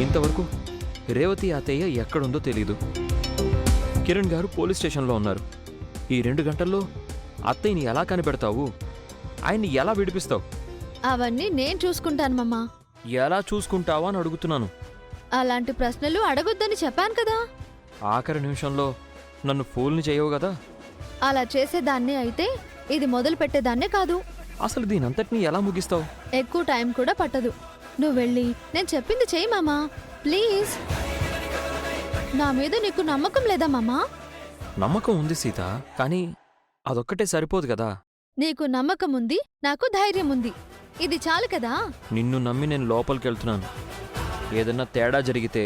ఇంతవరకు రేవతి అత్తయ్య ఎక్కడుందో తెలీదు. కిరణ్ గారు పోలీస్ స్టేషన్లో ఉన్నారు. ఈ 2 గంటల్లో అత్తయ్యని ఎలా కనిపెడతావు? ఆయన్ని ఎలా విడిపిస్తావు? అవన్నీ నేను చూసుకుంటాను మామా. ఎలా చూసుకుంటావా అని అడుగుతున్నాను. అలాంటి ప్రశ్నలు అడగొద్దని చెప్పాను కదా. ఆఖరి నిమిషంలో నన్ను ఫూల్ని చేయవు కదా. అలా చేసేదాన్నే అయితే ఇది మొదలు పెట్టేదాన్నే కాదు. అసలు దీనంతటినీ ఎలా ముగిస్తావు? ఎక్కువ టైం కూడా పట్టదు. నువ్వు వెళ్ళి నేను చెప్పింది చెయ్యి మామా, ప్లీజ్. నా మీద నీకు నమ్మకం లేదా మామా? నమ్మకం ఉంది సీత, కానీ అదొక్కటే సరిపోదు కదా. నీకు నమ్మకం ఉంది, నాకు ధైర్యం ఉంది. ఇది చాలు కదా. నిన్ను నమ్మి నేను లోపలికెళ్తున్నాను. ఏదన్నా తేడా జరిగితే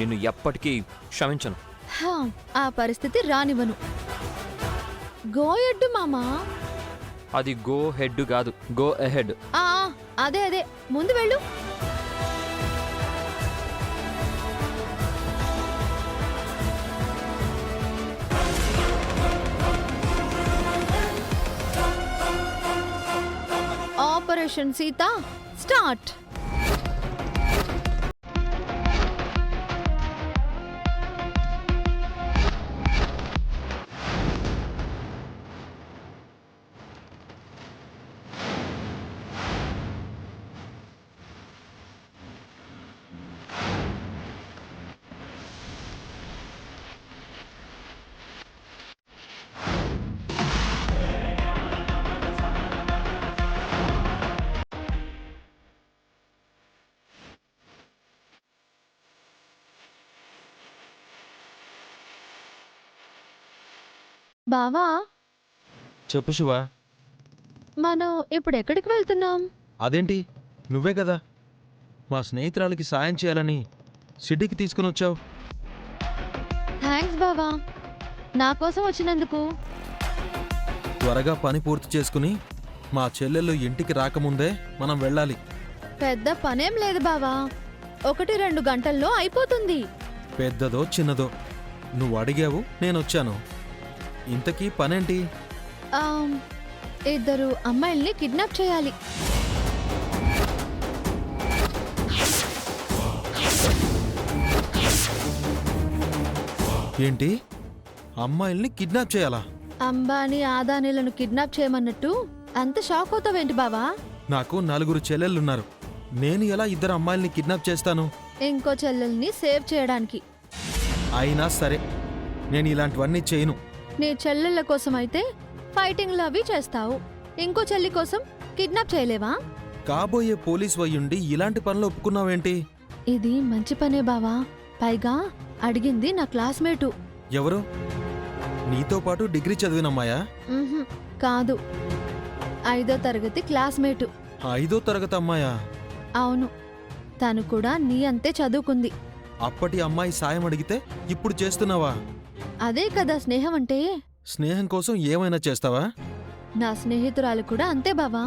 నిన్ను ఎప్పటికీ క్షమించను. హా, ఆ పరిస్థితి రానివ్వను. గోయడ్డు మామా. అది గో హెడ్ కాదు, గో అహెడ్. ఆ అదే అదే, ముందు వెళ్ళు. Operation Sita start. బావా, చెప్పు శివ. మనం ఇప్పుడు ఎక్కడికి వెళ్తున్నాం? అదేంటి, నువ్వే కదా మా స్నేహితురాలకి సాయం చేయాలని సిటీకి తీసుకుని వచ్చావు. థ్యాంక్స్ బావా, నా కోసం వచ్చినందుకు. త్వరగా పని పూర్తి చేసుకుని మా చెల్లెళ్ళు ఇంటికి రాకముందే మనం వెళ్ళాలి. పెద్ద పనేం లేదు బావా, 1-2 గంటల్లో అయిపోతుంది. పెద్దదో చిన్నదో నువ్వు అడిగావు, నేనొచ్చాను. ఇంతకీ పనేంటి? ఇద్దరు అమ్మాయిల్ని కిడ్నాప్ చేయాలి. ఏంటి, అమ్మాయిల్ని కిడ్నాప్ చేయాలా? అంబానీ ఆదానీలను కిడ్నాప్ చేయమన్నట్టు అంత షాక్ అవుతావేంటి బావా? నాకు 4 చెల్లెళ్ళున్నారు. నేను ఎలా 2 అమ్మాయిల్ని కిడ్నాప్ చేస్తాను? ఇంకో చెల్లెల్ని సేవ్ చేయడానికి. అయినా సరే, నేను ఇలాంటివన్నీ చేయను. నీ చెల్లెళ్ళ కోసం అయితే ఫైటింగ్లు అవి చేస్తావు, ఇంకో చెల్లి కోసం కిడ్నాప్ చేయలేవా? కాబోయే పోలీస్ వయ్యుండి ఇలాంటి పనులు ఒప్పుకున్నావేంటి? ఇది మంచి పనే బావా. పైగా అడిగింది నా క్లాస్మేటు. ఎవరు? నీతో పాటు డిగ్రీ చదివినమ్మాయా? ఉహుం, కాదు, 5వ తరగతి క్లాస్మేటు. 5వ తరగతి అమ్మాయా? అవును, తను కూడా నీ అంతే చదువుకుంది. అప్పటి అమ్మాయి సాయం అడిగితే ఇప్పుడు చేస్తున్నావా? అదే కదా స్నేహం అంటే. స్నేహం కోసం ఏమైనా చేస్తావా? నా స్నేహితురాలు కూడా అంతే బావా,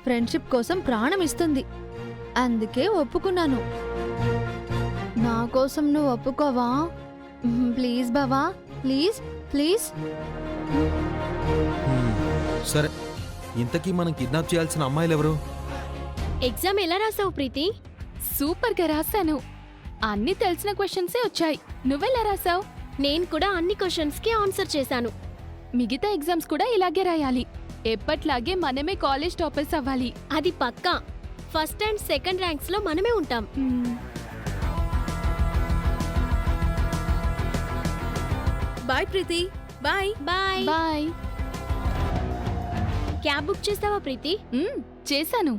ఫ్రెండ్షిప్ కోసం ప్రాణం ఇస్తుంది. అందుకే ఒప్పుకున్నాను. నా కోసం నువ్వు ఒప్పుకోవా? ప్లీజ్ బావా, ప్లీజ్ ప్లీజ్. సరే, ఇంతకీ మనం కిడ్నాప్ చేయాల్సిన అమ్మాయిలెవరు? ఎగ్జామ్ ఎలా రాసావు ప్రీతి? సూపర్గా రాశాను. అన్ని తెలిసిన క్వశ్చన్సే వచ్చాయి. నువ్వెలా రాసావు? నేను కూడా అన్ని క్వశ్చన్స్ కి ఆన్సర్ చేశాను. మిగతా ఎగ్జామ్స్ కూడా ఇలాగే రాయాలి. ఎప్పట్లాగే మనమే కాలేజ్ టాపర్స్ అవ్వాలి. అది పక్కా. ఫస్ట్ అండ్ సెకండ్ ర్యాంక్స్ లో మనమే ఉంటాం. Bye Preethi. Bye bye bye. Cab book చేస్తావా ప్రీతి? చేశాను.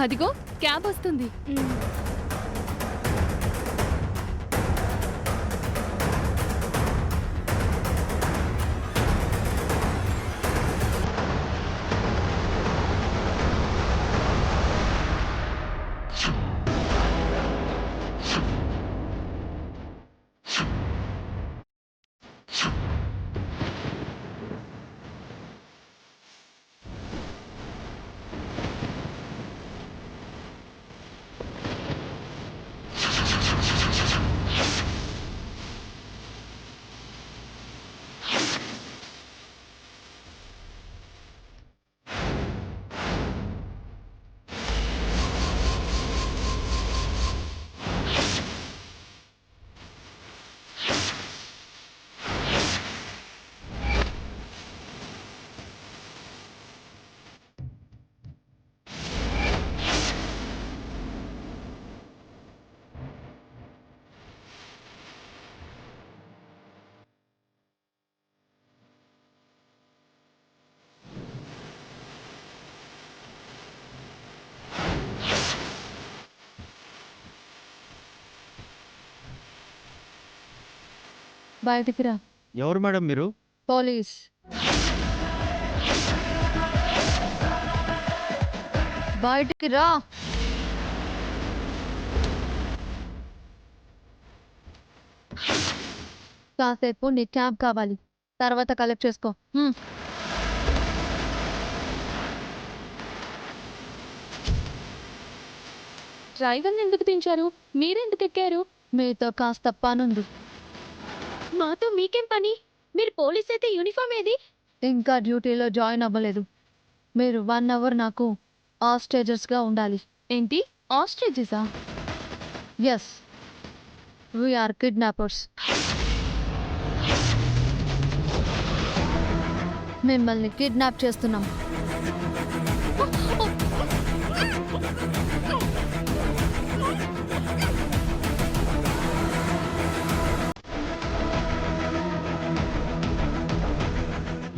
అదిగో క్యాబ్ వస్తుంది. బయటికి రా. ఎవరు మేడం మీరు? పోలీస్. బయటికి రా. కాసేపు నీ క్యాబ్ కావాలి, తర్వాత కలెక్ట్ చేసుకో. డ్రైవర్ని ఎందుకు దించారు? మీరెందుకు ఎక్కారు? మీతో కాస్త పనుంది. మాతో మీకేం పని? మీరు పోలీస్ అయితే యూనిఫామ్ ఏది? ఇంకా డ్యూటీలో జాయిన్ అవ్వలేదు. మీరు 1 అవర్ నాకు హాస్టేజర్స్గా ఉండాలి. ఏంటి, ఆస్ట్రేజెసా? Yes, we are kidnappers. మిమ్మల్ని కిడ్నాప్ చేస్తున్నాం.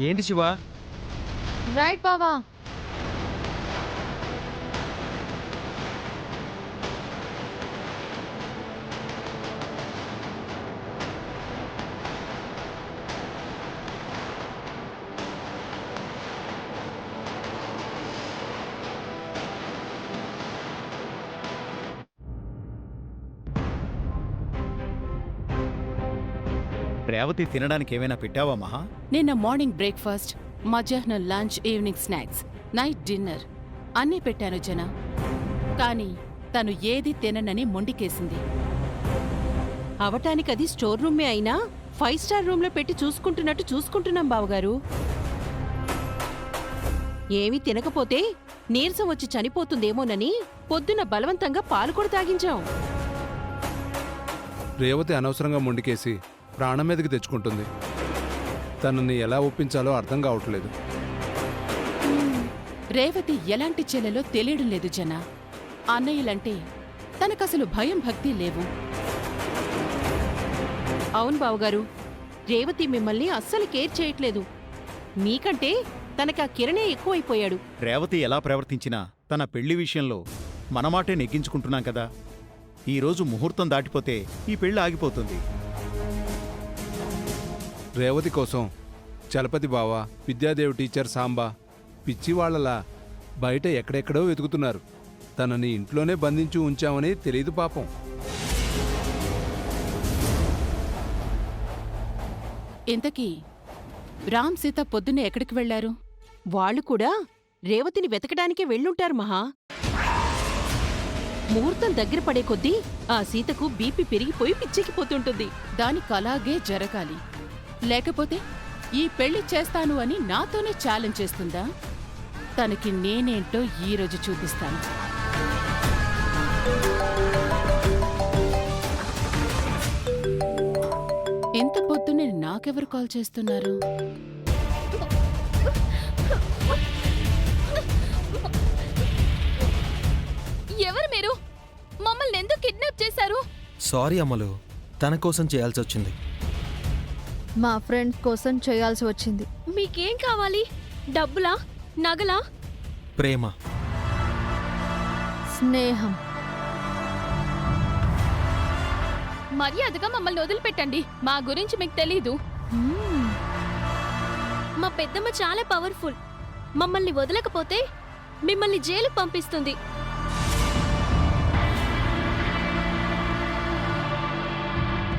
ఏంటి శివ? రైట్ బావా. రేవతి తినడానికి ఏమైనా పెట్టావా మహా? నిన్న మార్నింగ్ బ్రేక్ఫాస్ట్, మధ్యాహ్నం lunch, evening snacks, night dinner అన్నీ పెట్టాను జన. కానీ తను ఏది తిననని మొండికేసింది. అవటానికి అది స్టోర్ రూమే అయినా 5 స్టార్ రూమ్లో పెట్టి చూసుకుంటున్నట్టు చూసుకుంటున్నాం బావగారు. ఏమీ తినకపోతే నీరసం వచ్చి చనిపోతుందేమోనని పొద్దున బలవంతంగా పాలు కూడా తాగించాం. రేవతి అనవసరంగా మొండికేసి ప్రాణం మీదకి తెచ్చుకుంటుంది. తనని ఎలా ఒప్పించాలో అర్థం కావట్లేదు. రేవతి ఎలాంటి చెల్లెలో తెలియడం లేదు జన. అన్నయ్యలంటే తనకసలు భయం భక్తి లేవు. అవును బావగారు, రేవతి మిమ్మల్ని అస్సలు కేర్ చేయట్లేదు. మీకంటే తనకా కిరణే ఎక్కువైపోయాడు. రేవతి ఎలా ప్రవర్తించినా తన పెళ్లి విషయంలో మనమాటే నెగ్గించుకుంటున్నాం కదా. ఈరోజు ముహూర్తం దాటిపోతే ఈ పెళ్లి ఆగిపోతుంది. రేవతి కోసం చలపతి బావ, విద్యాదేవి టీచర్ సాంబా పిచ్చివాళ్లలా బయట ఎక్కడెక్కడో వెతుకుతున్నారు. తనని ఇంట్లోనే బంధించి ఉంచామని తెలీదు పాపం. ఇంతకీ రామ్ సీత పొద్దున్నే ఎక్కడికి వెళ్లారు? వాళ్ళు కూడా రేవతిని వెతకడానికే వెళ్ళుంటారు మహా. ముహూర్తం దగ్గర పడే కొద్దీ ఆ సీతకు బీపీ పెరిగిపోయి పిచ్చెక్కిపోతుంటుంది. దానికలాగే జరగాలి. లేకపోతే ఈ పెళ్లి చేస్తాను అని నాతోనే ఛాలెంజ్ చేస్తుందా? తనకి నేనేంటో ఈరోజు చూపిస్తాను. ఎంత పొద్దున్నే నాకెవరు కాల్ చేస్తున్నారు? ఎవరు మీరు? మమ్మల్ని ఎందుకు కిడ్నాప్ చేశారు? సారీ అమ్మలు, తన కోసం చేయాల్సి వచ్చింది. మా ఫ్రెండ్స్ కోసం చేయాల్సి వచ్చింది. మీకేం కావాలి? డబ్బులా? నగలా? ప్రేమ, స్నేహం. మర్యాదగా మమ్మల్ని వదిలిపెట్టండి. మా గురించి మీకు తెలీదు. మా పెద్దమ్మ చాలా పవర్ఫుల్. మమ్మల్ని వదలకపోతే మిమ్మల్ని జైలుకు పంపిస్తుంది.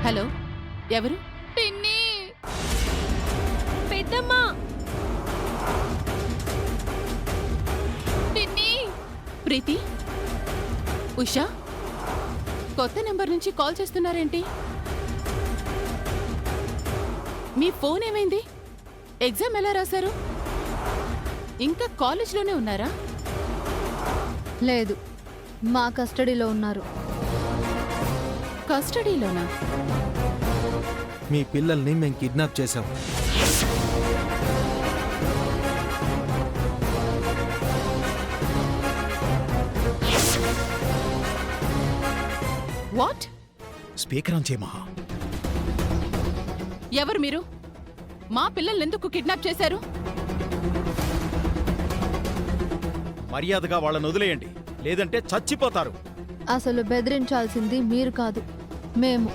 హలో, ఎవరు? పిన్ని, పెద్దమ్మ, పిన్ని. ప్రీతి, ఉషా, కొత్త నెంబర్ నుంచి కాల్ చేస్తున్నారేంటి? మీ ఫోన్ ఏమైంది? ఎగ్జామ్ ఎలా రాశారు? ఇంకా కాలేజ్లోనే ఉన్నారా? లేదు, మా కస్టడీలో ఉన్నారు. కస్టడీలోనా? మీ పిల్లల్ని మేం కిడ్నాప్ చేశాం. వాట్? స్పీకర్ ఆన్ చేయి మహా. ఎవరు మీరు? మా పిల్లల్ని ఎందుకు కిడ్నాప్ చేశారు? మర్యాదగా వాళ్ళని వదిలేయండి, లేదంటే చచ్చిపోతారు. అసలు బెదిరించాల్సింది మీరు కాదు, మేము.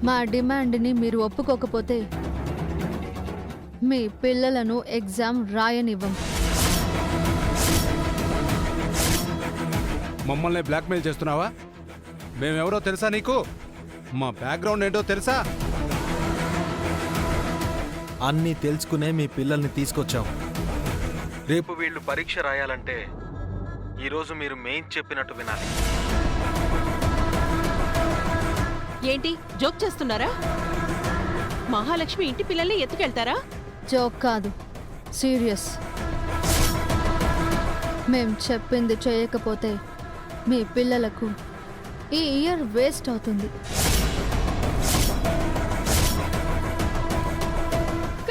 మా డిమాండ్ని మీరు ఒప్పుకోకపోతే మీ పిల్లలను ఎగ్జామ్ రాయనివ్వం. మమ్మల్ని బ్లాక్మెయిల్ చేస్తున్నావా? మేమెవరో తెలుసా నీకు? మా బ్యాక్గ్రౌండ్ ఏంటో తెలుసా? అన్నీ తెలుసుకునే మీ పిల్లల్ని తీసుకొచ్చాం. రేపు వీళ్ళు పరీక్ష రాయాలంటే ఈరోజు మీరు మెయిన్ చెప్పినట్టు వినాలి. ఏంటి జోక్ చేస్తున్నారా? మహాలక్ష్మి ఇంటి పిల్లల్ని ఎత్తుకెళ్తారా? జోక్ కాదు, సీరియస్. మేం చెప్పింది చేయకపోతే మీ పిల్లలకు ఈ ఇయర్ వేస్ట్ అవుతుంది.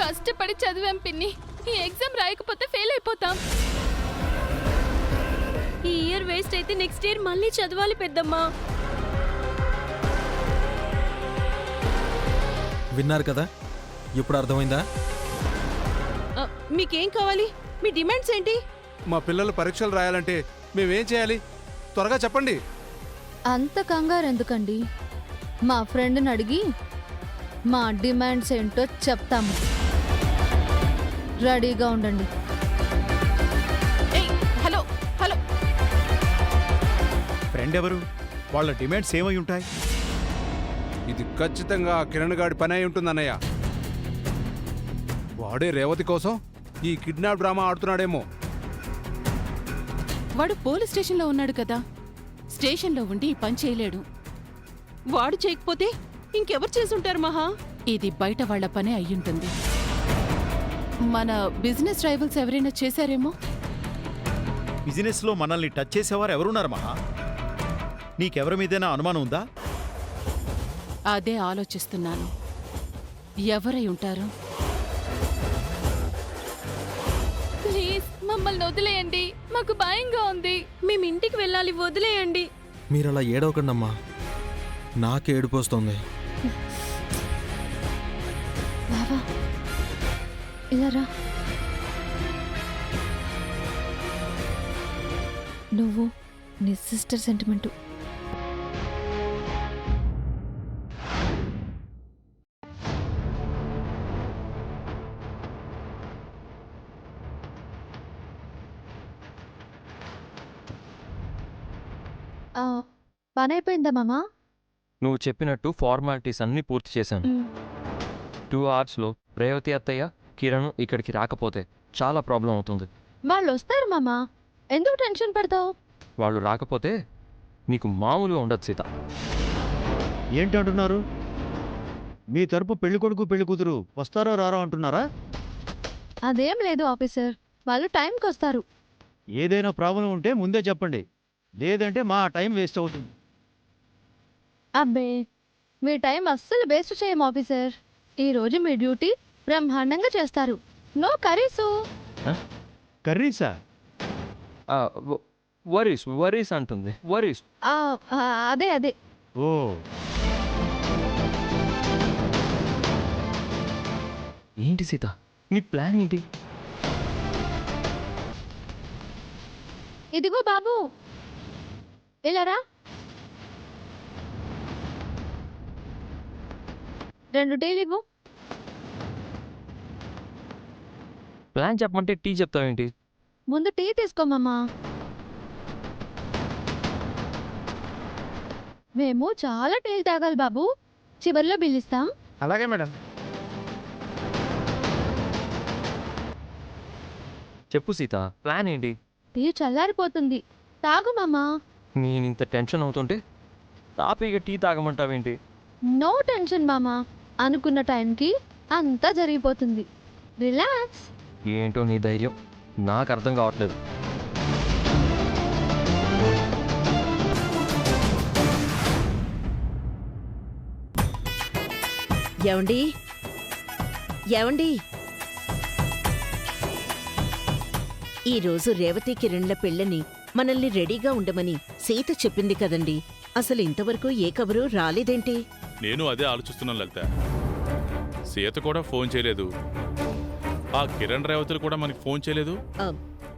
కష్టపడి చదివాం పిన్ని. ఈ ఎగ్జామ్ రాయకపోతే ఫెయిల్ అయిపోతాం. ఈ ఇయర్ వేస్ట్ అయితే నెక్స్ట్ ఇయర్ మళ్ళీ చదవాలి పెద్దమ్మా. విన్నారు కదా, ఇప్పుడు అర్థమైందా? మీకేం కావాలి? మీ డిమాండ్స్ ఏంటి? మా పిల్లలు పరీక్షలు రాయాలంటే మేమేం చేయాలి? త్వరగా చెప్పండి. అంత కంగారు ఎందుకండి? మా ఫ్రెండ్ని అడిగి మా డిమాండ్స్ ఏంటో చెప్తాము. రెడీగా ఉండండి. ఏయ్, హలో హలో, ఫ్రెండ్ ఎవరు? వాళ్ళ డిమాండ్స్ ఏమై ఉంటాయి? ఇది ఖచ్చితంగా కిరణ్ గాడి పని అయి ఉంటుందన్నయ్య. వాడే రేవతి కోసం ఈ కిడ్నాప్ డ్రామా ఆడుతున్నాడేమో. వాడు పోలీస్ స్టేషన్లో ఉన్నాడు కదా, స్టేషన్లో ఉండి ఈ పని చేయలేడు. వాడు చేయకపోతే ఇంకెవరు చేసుంటారు మహా? ఇది బయట వాళ్ల పనే అయ్యుంటుంది. మన బిజినెస్ రైవల్స్ ఎవరైనా చేశారేమో. బిజినెస్లో మనల్ని టచ్ చేసేవారు ఎవరున్నారు మహా? నీకెవరి మీదైనా అనుమానం ఉందా? అదే ఆలోచిస్తున్నాను. ఎవరై ఉంటారు? ప్లీజ్ మమ్మల్ని వదిలేయండి, మాకు భయంగా ఉంది. మేము ఇంటికి వెళ్ళాలి, వదిలేయండి. మీరలా ఏడవకండమ్మా, నాకే ఏడుపోస్తుంది. బావా ఇలా రా. నువ్వు నీ సిస్టర్ సెంటిమెంటు. పని అయిపోయిందా మామా? నువ్వు చెప్పినట్టు ఫార్మాలిటీస్ అన్నీ పూర్తి చేశాను. 2 అవర్స్లో రేవతి అత్తయ్య కిరణ్ ఇక్కడికి రాకపోతే చాలా ప్రాబ్లం అవుతుంది. వాళ్ళు వస్తారు మామా, ఎందుకు టెన్షన్ పడతావు? వాళ్ళు రాకపోతే నీకు మామూలుగా ఉండదు సీత. ఏంటంటున్నారు? మీ తరపు పెళ్లి కొడుకు పెళ్లి కూతురు వస్తారో రారో అంటున్నారా? అదేం లేదు ఆఫీసర్, వాళ్ళు టైంకి వస్తారు. ఏదైనా ప్రాబ్లం ఉంటే ముందే చెప్పండి, లేదంటే మా టైం వేస్ట్ అవుతుంది. అబ్బే, మీ టైం అస్సలు వేస్ట్ చేయం ఆఫీసర్. ఈరోజు మీ డ్యూటీ బ్రహ్మాండంగా చేస్తారు. No curries. కర్రీసా? వరీస్ వరీస్ అంటుంది. వరీస్ అదే అదే. ఓ, ఏంటి సీత నీ ప్లాన్ ఏంటి? ఇదిగో బాబు, ఇలా రా. 2 టీలు ఇవ్వు. ప్లాన్ చెప్పమంటే టీ చెప్తావేంటి? ముందు టీ తీసుకోమమ్మా. మేము చాలా టీలు తాగాలి బాబు, చివరిలో బిల్ ఇస్తాం. అలాగే మేడం. చెప్పు సీత, ప్లాన్ ఏంటి? టీ చల్లారిపోతుంది, తాగు మామా. నేను ఇంత టెన్షన్ అవుతుంటే తాపీగా టీ తాగమంటావేంటి? నో టెన్షన్ మామా, అనుకున్న టైంకి అంతా జరిగిపోతుంది. రిలాక్స్. ఏంటో నీ ధైర్యం నాకు అర్థం కావట్లేదు. ఏవండి ఏవండి, ఈరోజు రేవతి కిరణ్ల పెళ్ళని మనల్ని రెడీగా ఉండమని సీత చెప్పింది కదండి. అసలు ఇంతవరకు ఏ కబరు రాలేదేంటి? నేను అదే ఆలోచిస్తున్నాను లలిత. సీత కూడా ఫోన్ చేయలేదు, ఆ కిరణ్ రేవతులు కూడా మనకి ఫోన్ చేయలేదు.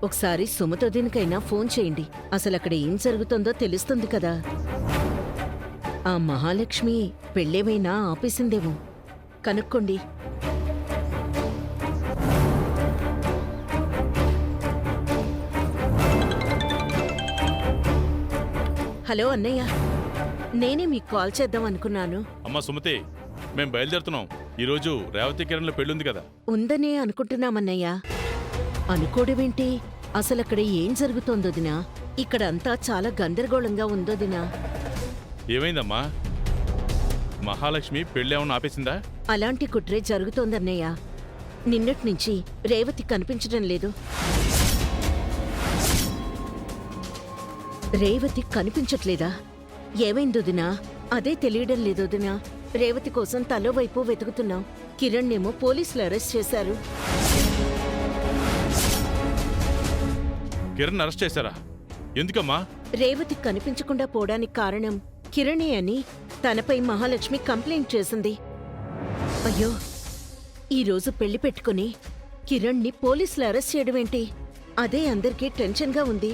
ఒకసారి సుమతోదినికైనా ఫోన్ చేయండి, అసలు అక్కడ ఏం జరుగుతుందో తెలుస్తుంది కదా. ఆ మహాలక్ష్మి పెళ్ళేమైనా ఆపేసిందేమో కనుక్కోండి. హలో అన్నయ్య, నేనే మీకు కాల్ చేద్దాం అనుకున్నాను. అమ్మా సుమతి, మేం బయలుదేరుతున్నాం. ఈరోజు రేవతి కిరణ్ల పెళ్ళుంది కదా. ఉందనే అనుకుంటున్నామన్నయ్య. అనుకోవడమేంటి? అసలక్కడ ఏం జరుగుతోందోదినా? ఇక్కడ అంతా చాలా గందరగోళంగా ఉందోదినా. ఏమైందమ్మా? మహాలక్ష్మి పెళ్ళేమన్నా ఆపేసిందా? అలాంటి కుట్రే జరుగుతోందన్నయ్య. నిన్నట్నుంచి రేవతి కనిపించడం లేదు. రేవతి కనిపించట్లేదా? ఏమైందోదినా? అదే తెలియడం లేదోదినా. రేవతి కోసం తలో వైపు వెతుకుతున్నాం. కిరణ్ ఏమో పోలీసులు అరెస్ట్ చేశారు. కిరణ్ అరెస్ట్ చేశారా? ఎందుకమ్మా? రేవతి కనిపించకుండా పోవడానికి కారణం కిరణే అని తనపై మహాలక్ష్మి కంప్లైంట్ చేసింది. అయ్యో, ఈరోజు పెళ్లి పెట్టుకుని కిరణ్ని పోలీసులు అరెస్ట్ చేయడమేంటి? అదే అందరికీ టెన్షన్గా ఉంది.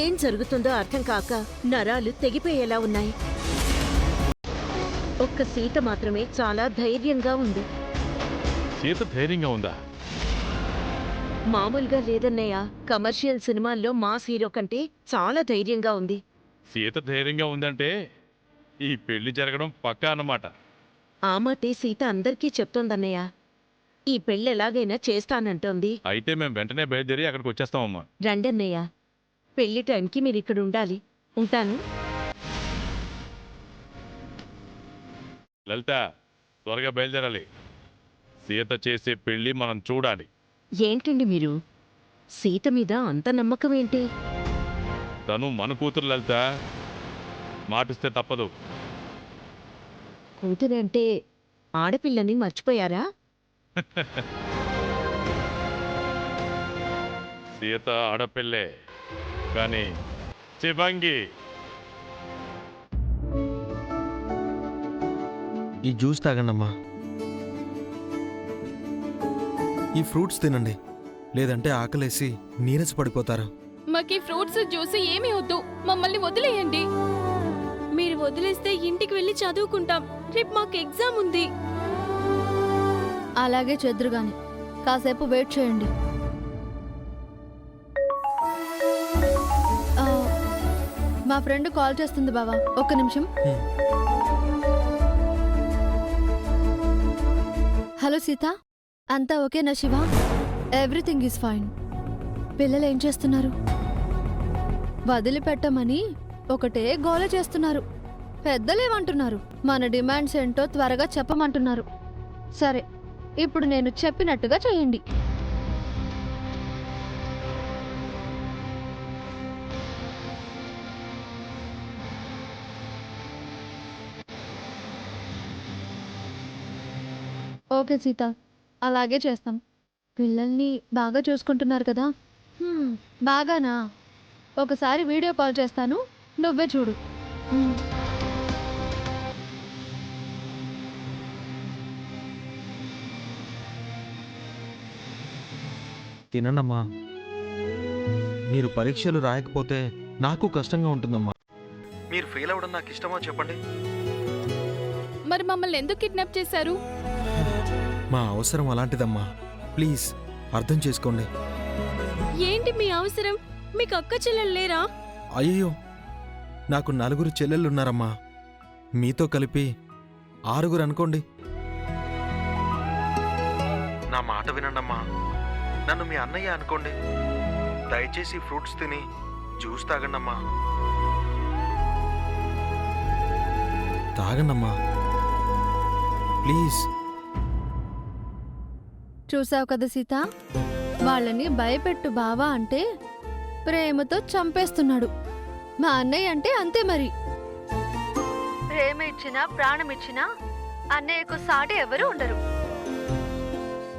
ఏం జరుగుతుందో అర్థం కాక నరాలు తెగిపోయేలా ఉన్నాయి. ఒక్క సీత మాత్రమే చాలా ధైర్యంగా ఉంది. సీత ధైర్యంగా ఉందా? మామూలుగా లేదన్నయ్య. కమర్షియల్ సినిమాల్లో మాస్ హీరో కంటే చాలా ధైర్యంగా ఉంది. సీత ధైర్యంగా ఉందంటే ఈ పెళ్లి జరగడం పక్కా అన్నమాట. ఆ మాటే సీత అందరికీ చెప్తోందన్నయ్య. ఈ పెళ్ళి ఎలాగైనా చేస్తానంటోంది. అయితే మేము వెంటనే బయలుదేరి అక్కడికి వచ్చేస్తామమ్మా. రండన్నయ్య, పెళ్లి టైంకి మీరు ఇక్కడ ఉండాలి. ఉంటాను. లలిత, త్వరగా బయలుదేరాలి. సీత చేసే పెళ్లి మనం చూడాలి. ఏంటండి మీరు? సీత మీద అంత నమ్మకం ఏంటి? తను మన కూతురు లలిత, మాటిస్తే తప్పదు. కూతురంటే ఆడపిల్లని మర్చిపోయారా? సీత ఆడపిల్లే, కానీ శివంగి. ఈ జ్యూస్ తాగండమ్మా. ఈ ఫ్రూట్స్ తినండి, లేదంటే ఆకలేసి నీరస పడిపోతారు. మాకీ ఫ్రూట్స్ జ్యూస్ ఏమీ వద్దు, మమ్మల్ని వదిలేయండి. మీరు వదిలేస్తే ఇంటికి వెళ్ళి చదువుకుంటాం. రేపు మాకు ఎగ్జామ్ ఉంది. అలాగే చెద్దురుగాని కాసేపు వెయిట్ చేయండి. ఆ, మా ఫ్రెండ్ కాల్ చేస్తుంది బావా, ఒక్క నిమిషం. హలో సీత, అంతా ఓకేనా శివ? Everything is fine. పిల్లలు ఏం చేస్తున్నారు? వదిలిపెట్టమని ఒకటే గోల చేస్తున్నారు. పెద్దలేమంటున్నారు? మన డిమాండ్స్ ఏంటో త్వరగా చెప్పమంటున్నారు. సరే, ఇప్పుడు నేను చెప్పినట్టుగా చేయండి. ఓకే సీత, అలాగే చేస్తాం. పిల్లల్ని బాగా చూసుకుంటున్నారు కదా? బాగానా? ఒకసారి వీడియో కాల్ చేస్తాను, నువ్వే చూడు. తినండమ్మా. మీరు పరీక్షలు రాయకపోతే నాకు కష్టంగా ఉంటుందమ్మా. మీరు ఫెయిల్ అవ్వడం నాకు ఇష్టమా చెప్పండి? మరి మమ్మల్ని ఎందుకు కిడ్నాప్ చేశారు? మా అవసరం అలాంటిదమ్మా. ప్లీజ్ అర్థం చేసుకోండి. ఏంటి మీ అవసరం? మీకు అక్క చెల్లెలు లేరా? అయ్యో, నాకు 4 చెల్లెళ్ళున్నారమ్మా. మీతో కలిపి 6 అనుకోండి. నా మాట వినండమ్మా. నన్ను మీ అన్నయ్య అనుకోండి. దయచేసి ఫ్రూట్స్ తిని జ్యూస్ తాగండమ్మా. తాగండమ్మా ప్లీజ్. చూసావు కదా సీత, వాళ్ళని భయపెట్టు బావా అంటే ప్రేమతో చంపేస్తున్నాడు. మా అన్నయ్య అంటే అంతే మరి. ప్రేమ ఇచ్చినా ప్రాణం ఇచ్చినా అన్నయ్యకు సాటి ఎవరు ఉండరు.